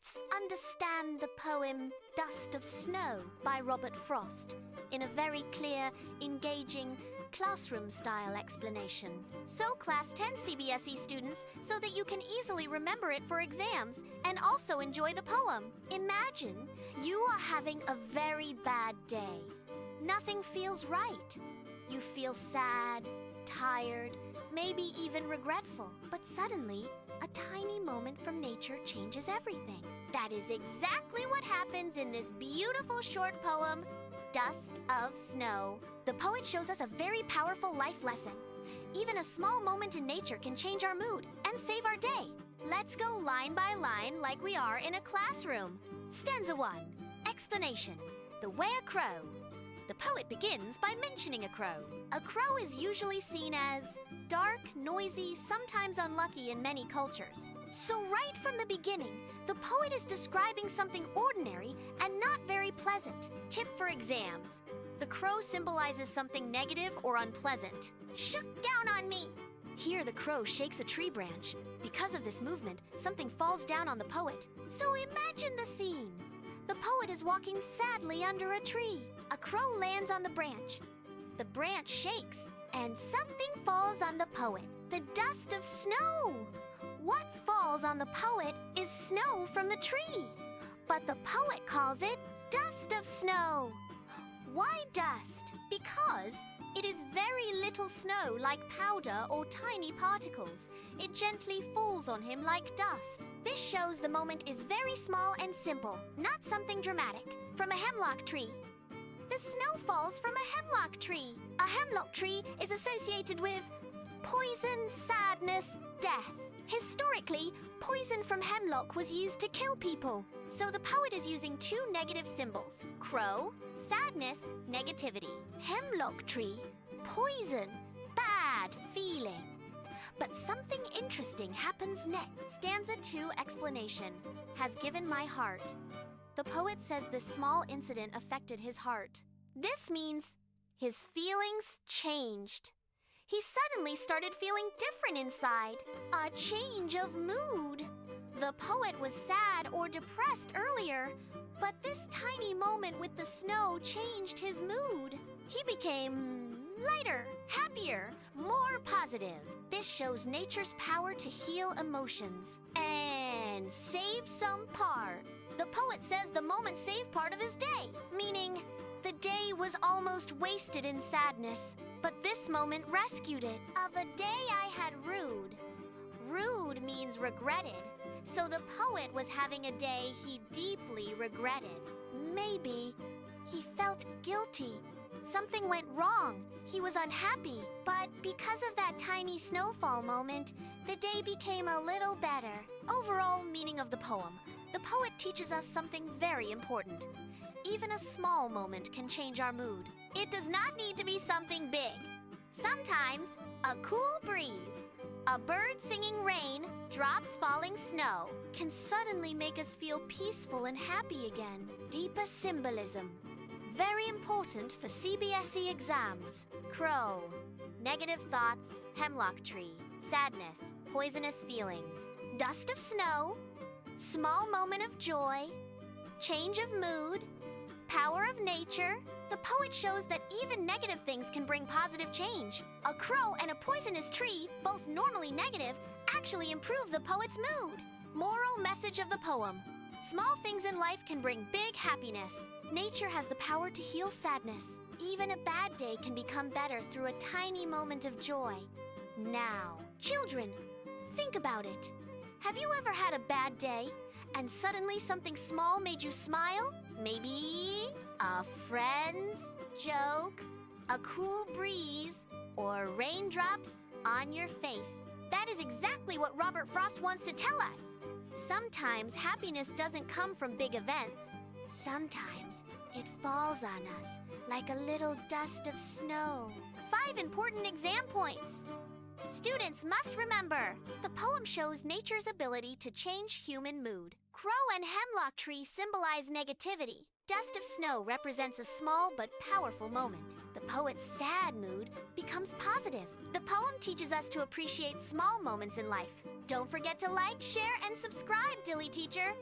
Let's understand the poem Dust of Snow by Robert Frost in a very clear, engaging, classroom-style explanation. So Class 10 CBSE students, so that you can easily remember it for exams and also enjoy the poem. Imagine you are having a very bad day. Nothing feels right. You feel sad, tired, maybe even regretful. But suddenly, a tiny moment from nature changes everything. That is exactly what happens in this beautiful short poem, Dust of Snow. The poet shows us a very powerful life lesson. Even a small moment in nature can change our mood and save our day. Let's go line by line like we are in a classroom. Stanza 1. Explanation. The way a crow. The poet begins by mentioning a crow. A crow is usually seen as dark, noisy, sometimes unlucky in many cultures. So right from the beginning, the poet is describing something ordinary and not very pleasant. Tip for exams. The crow symbolizes something negative or unpleasant. Shut down on me! Here the crow shakes a tree branch. Because of this movement, something falls down on the poet. So imagine the scene. The poet is walking sadly under a tree. A crow lands on the branch. The branch shakes, and something falls on the poet. The dust of snow! What falls on the poet is snow from the tree. But the poet calls it dust of snow. Why dust? Because it is very little snow like powder or tiny particles. It gently falls on him like dust. This shows the moment is very small and simple, not something dramatic. From a hemlock tree. The snow falls from a hemlock tree. A hemlock tree is associated with poison, sadness, death. Historically, poison from hemlock was used to kill people. So the poet is using two negative symbols. Crow, sadness, negativity. Hemlock tree, poison, bad feeling. But something interesting happens next. Stanza 2 explanation. Has given my heart. The poet says this small incident affected his heart. This means his feelings changed. He suddenly started feeling different inside. A change of mood. The poet was sad or depressed earlier, but this tiny moment with the snow changed his mood. He became lighter, happier, more positive. This shows nature's power to heal emotions and save some part. The poet says the moment saved part of his day, meaning the day was almost wasted in sadness, but this moment rescued it. Of a day I had rued. Rued means regretted, so the poet was having a day he deeply regretted. Maybe he felt guilty. Something went wrong. He was unhappy, but because of that tiny snowfall moment, the day became a little better. Overall meaning of the poem. The poet teaches us something very important. Even a small moment can change our mood. It does not need to be something big. Sometimes, a cool breeze, a bird singing rain, drops falling snow can suddenly make us feel peaceful and happy again. Deeper symbolism. Very important for CBSE exams. Crow. Negative thoughts, hemlock tree. Sadness, poisonous feelings. Dust of snow. Small moment of joy. Change of mood. Power of nature. The poet shows that even negative things can bring positive change. A crow and a poisonous tree, both normally negative, actually improve the poet's mood. Moral message of the poem. Small things in life can bring big happiness. Nature has the power to heal sadness. Even a bad day can become better through a tiny moment of joy. Now, children, think about it. Have you ever had a bad day and suddenly something small made you smile? Maybe a friend's joke, a cool breeze, or raindrops on your face. That is exactly what Robert Frost wants to tell us. Sometimes happiness doesn't come from big events. Sometimes it falls on us like a little dust of snow. 5 important exam points. Students must remember, the poem shows nature's ability to change human mood. Crow and hemlock tree symbolize negativity. Dust of snow represents a small but powerful moment. The poet's sad mood becomes positive. The poem teaches us to appreciate small moments in life. Don't forget to like, share, and subscribe, Dilly Teacher.